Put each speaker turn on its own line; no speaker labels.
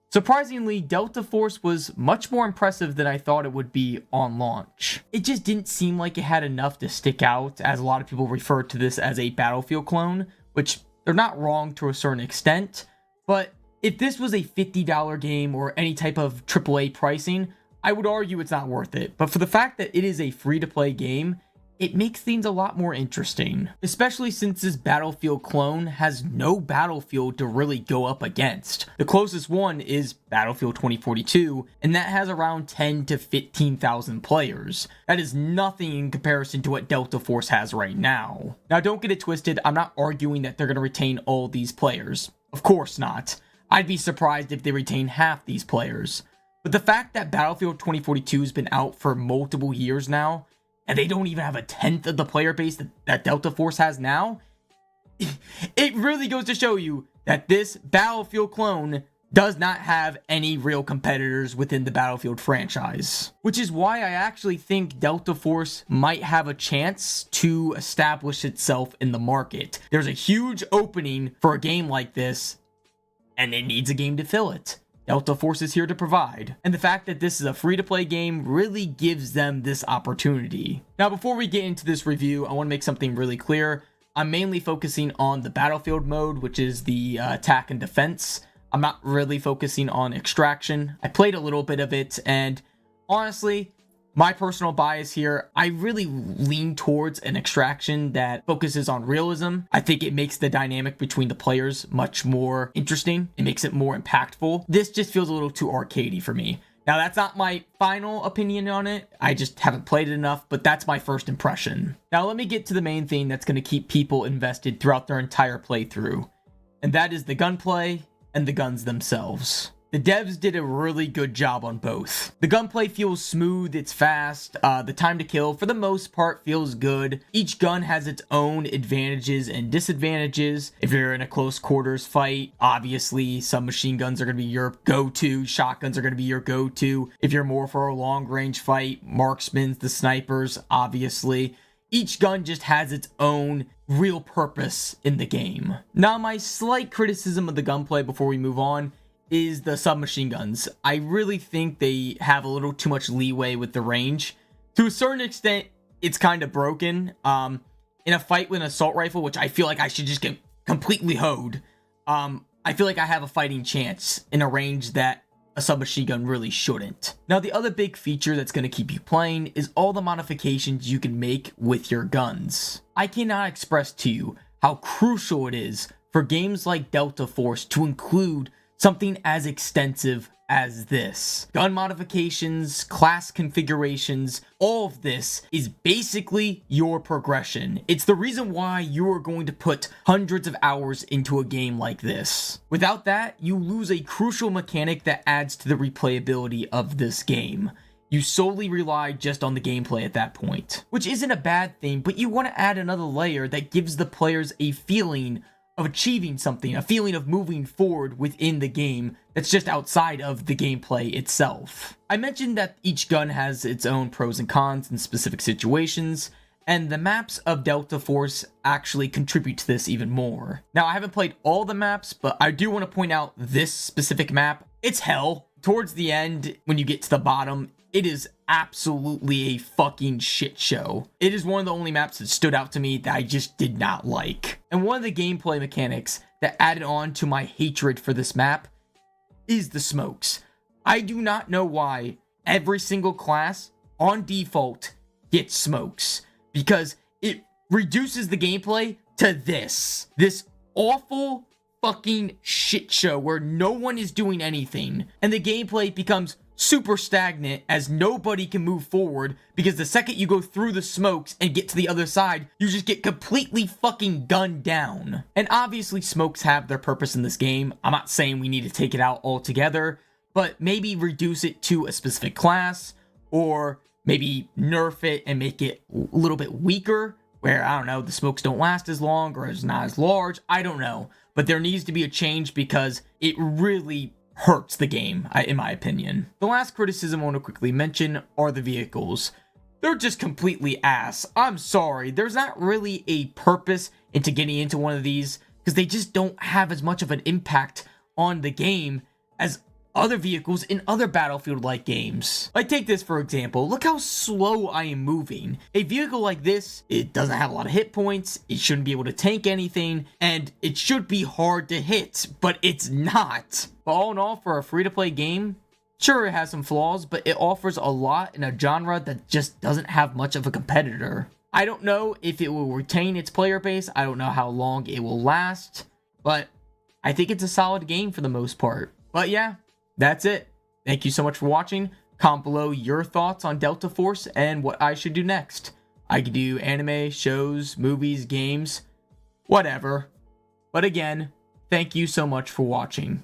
Surprisingly, Delta Force was much more impressive than I thought it would be on launch. It just didn't seem like it had enough to stick out, as a lot of people refer to this as a Battlefield clone, which they're not wrong to a certain extent, but if this was a $50 game or any type of AAA pricing, I would argue it's not worth it. But for the fact that it is a free-to-play game, it makes things a lot more interesting, especially since this Battlefield clone has no Battlefield to really go up against. The closest one is Battlefield 2042, and that has around 10 to 15,000 players. That is nothing in comparison to what Delta Force has right now. Now, don't get it twisted, I'm not arguing that they're going to retain all these players. Of course not. I'd be surprised if they retain half these players. But the fact that Battlefield 2042 has been out for multiple years now, and they don't even have a tenth of the player base that Delta Force has now, it really goes to show you that this Battlefield clone does not have any real competitors within the Battlefield franchise. Which is why I actually think Delta Force might have a chance to establish itself in the market. There's a huge opening for a game like this, and it needs a game to fill it. Delta Force is here to provide, and the fact that this is a free-to-play game really gives them this opportunity. Now, before we get into this review, I want to make something really clear. I'm mainly focusing on the Battlefield mode, which is the attack and defense. I'm not really focusing on extraction. I played a little bit of it, and honestly, my personal bias here, I really lean towards an extraction that focuses on realism. I think it makes the dynamic between the players much more interesting. It makes it more impactful. This just feels a little too arcadey for me. Now, that's not my final opinion on it. I just haven't played it enough, but that's my first impression. Now, let me get to the main thing that's going to keep people invested throughout their entire playthrough, and that is the gunplay and the guns themselves. The devs did a really good job on both. The gunplay feels smooth, it's fast, the time to kill for the most part feels good. Each gun has its own advantages and disadvantages. If you're in a close quarters fight, obviously submachine guns are going to be your go-to, shotguns are going to be your go-to. If you're more for a long range fight, marksmen, the snipers, obviously. Each gun just has its own real purpose in the game. Now, my slight criticism of the gunplay before we move on is the submachine guns. I really think they have a little too much leeway with the range. To a certain extent, it's kind of broken. In a fight with an assault rifle, which I feel like I should just get completely hoed, I feel like I have a fighting chance in a range that a submachine gun really shouldn't. Now, the other big feature that's going to keep you playing is all the modifications you can make with your guns. I cannot express to you how crucial it is for games like Delta Force to include something as extensive as this. Gun modifications, class configurations, all of this is basically your progression. It's the reason why you are going to put hundreds of hours into a game like this. Without that, you lose a crucial mechanic that adds to the replayability of this game. You solely rely just on the gameplay at that point, which isn't a bad thing, but you want to add another layer that gives the players a feeling of achieving something, a feeling of moving forward within the game that's just outside of the gameplay itself. I mentioned that each gun has its own pros and cons in specific situations, and the maps of Delta Force actually contribute to this even more. Now, I haven't played all the maps, but I do want to point out this specific map. It's hell. Towards the end, when you get to the bottom, it is absolutely a fucking shit show. It is one of the only maps that stood out to me that I just did not like. And one of the gameplay mechanics that added on to my hatred for this map is the smokes. I do not know why every single class on default gets smokes, because it reduces the gameplay to this awful fucking shit show where no one is doing anything, and the gameplay becomes super stagnant as nobody can move forward, because the second you go through the smokes and get to the other side, you just get completely fucking gunned down. And obviously smokes have their purpose in this game. I'm not saying we need to take it out altogether, but maybe reduce it to a specific class, or maybe nerf it and make it a little bit weaker, where, I don't know, the smokes don't last as long or is not as large. I don't know. But there needs to be a change because it really hurts the game, in my opinion. The last criticism I want to quickly mention are the vehicles. They're just completely ass. I'm sorry. There's not really a purpose into getting into one of these because they just don't have as much of an impact on the game as other vehicles in other Battlefield-like games. Like take this for example, look how slow I am moving. A vehicle like this, it doesn't have a lot of hit points, it shouldn't be able to tank anything, and it should be hard to hit, but it's not. But all in all, for a free-to-play game, sure, it has some flaws, but it offers a lot in a genre that just doesn't have much of a competitor. I don't know if it will retain its player base, I don't know how long it will last, but I think it's a solid game for the most part. But yeah, that's it. Thank you so much for watching. Comment below your thoughts on Delta Force and what I should do next. I could do anime, shows, movies, games, whatever. But again, thank you so much for watching.